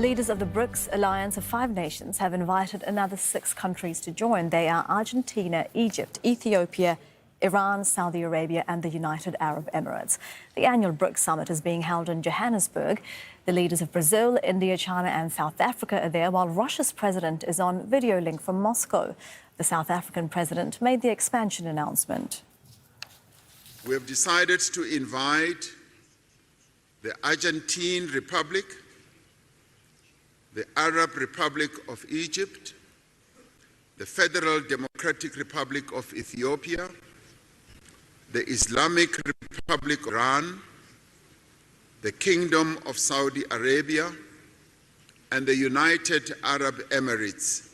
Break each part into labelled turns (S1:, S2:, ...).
S1: Leaders of the BRICS alliance of 5 nations have invited another 6 countries to join. They are Argentina, Egypt, Ethiopia, Iran, Saudi Arabia and the United Arab Emirates. The annual BRICS summit is being held in Johannesburg. The leaders of Brazil, India, China and South Africa are there, while Russia's president is on video link from Moscow. The South African president made the expansion announcement.
S2: We have decided to invite the Argentine Republic, the Arab Republic of Egypt, the Federal Democratic Republic of Ethiopia, the Islamic Republic of Iran, the Kingdom of Saudi Arabia, and the United Arab Emirates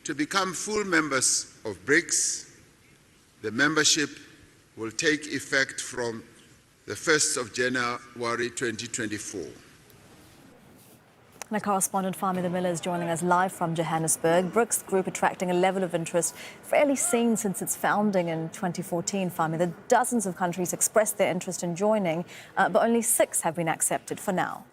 S2: to become full members of BRICS. The membership will take effect from the 1st of January 2024.
S1: My correspondent Fahmida Miller is joining us live from Johannesburg. BRICS group attracting a level of interest rarely seen since its founding in 2014. Fahmida, dozens of countries expressed their interest in joining, but only 6 have been accepted for now.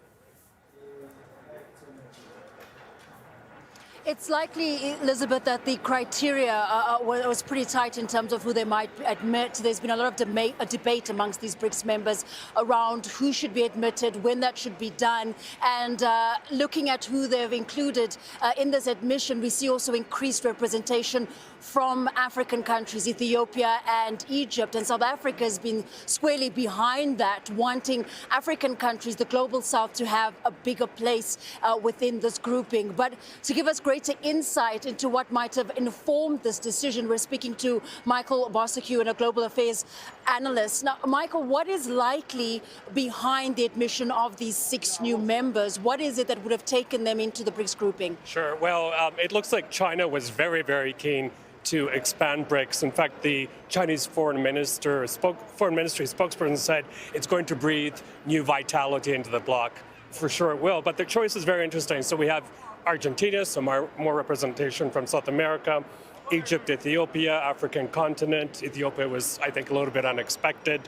S3: It's likely, Elizabeth, that the criteria was pretty tight in terms of who they might admit. There's been a lot of debate amongst these BRICS members around who should be admitted, when that should be done. And looking at who they've included in this admission, we see also increased representation from African countries, Ethiopia and Egypt. And South Africa has been squarely behind that, wanting African countries, the global south, to have a bigger place within this grouping. But to give us greater insight into what might have informed this decision, we're speaking to Michael Bosecue, a global affairs analyst. Now, Michael, what is likely behind the admission of these 6 new members? What is it that would have taken them into the BRICS grouping?
S4: Sure. Well, it looks like China was very, very keen to expand BRICS. In fact, the Chinese foreign ministry spokesperson said it's going to breathe new vitality into the bloc. For sure it will, but the choice is very interesting. So we have Argentina, some more representation from South America, Egypt, Ethiopia, African continent. Ethiopia was, I think, a little bit unexpected.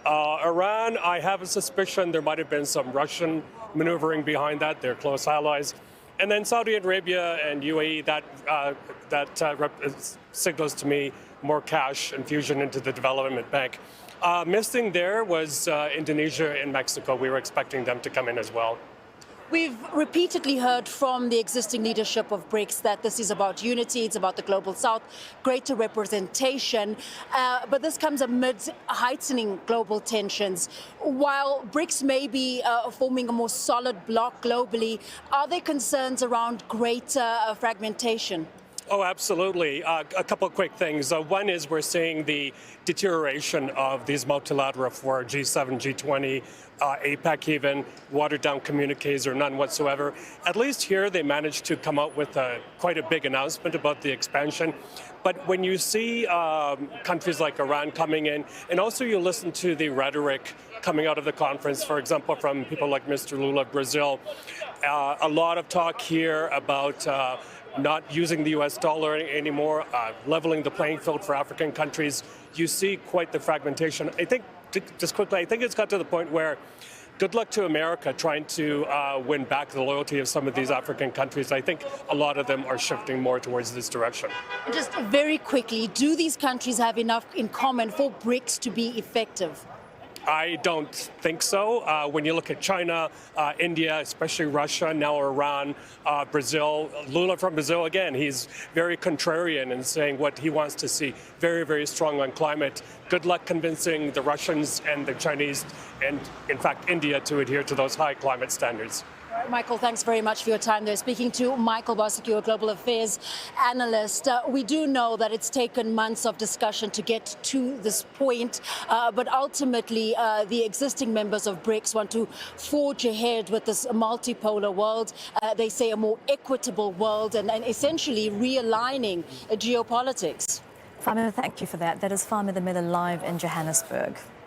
S4: Iran, I have a suspicion there might have been some Russian maneuvering behind that. They're close allies. And then Saudi Arabia and UAE, that signals to me more cash infusion into the development bank. Missing there was Indonesia and Mexico. We were expecting them to come in as well.
S3: We've repeatedly heard from the existing leadership of BRICS that this is about unity, it's about the global south, greater representation, but this comes amid heightening global tensions. While BRICS may be forming a more solid bloc globally, are there concerns around greater fragmentation?
S4: Oh, absolutely. A couple of quick things. One is we're seeing the deterioration of these multilateral fora, G7, G20, APEC even, watered down communiques or none whatsoever. At least here they managed to come out with quite a big announcement about the expansion. But when you see countries like Iran coming in, and also you listen to the rhetoric coming out of the conference, for example, from people like Mr. Lula of Brazil, a lot of talk here about not using the US dollar anymore, leveling the playing field for African countries. You see quite the fragmentation. I think, just quickly, I think it's got to the point where good luck to America trying to win back the loyalty of some of these African countries. I think a lot of them are shifting more towards this direction.
S3: Just very quickly, do these countries have enough in common for BRICS to be effective?
S4: I don't think so. When you look at China, India, especially Russia, now Iran, Brazil, Lula from Brazil, again, he's very contrarian in saying what he wants to see, very, very strong on climate. Good luck convincing the Russians and the Chinese and, in fact, India to adhere to those high climate standards.
S3: Michael, thanks very much for your time there. Speaking to Michael Bosecue, a global affairs analyst. We do know that it's taken months of discussion to get to this point, but ultimately the existing members of BRICS want to forge ahead with this multipolar world. They say a more equitable world and essentially realigning geopolitics.
S1: Fahmida, thank you for that. That is Fahmida Miller live in Johannesburg.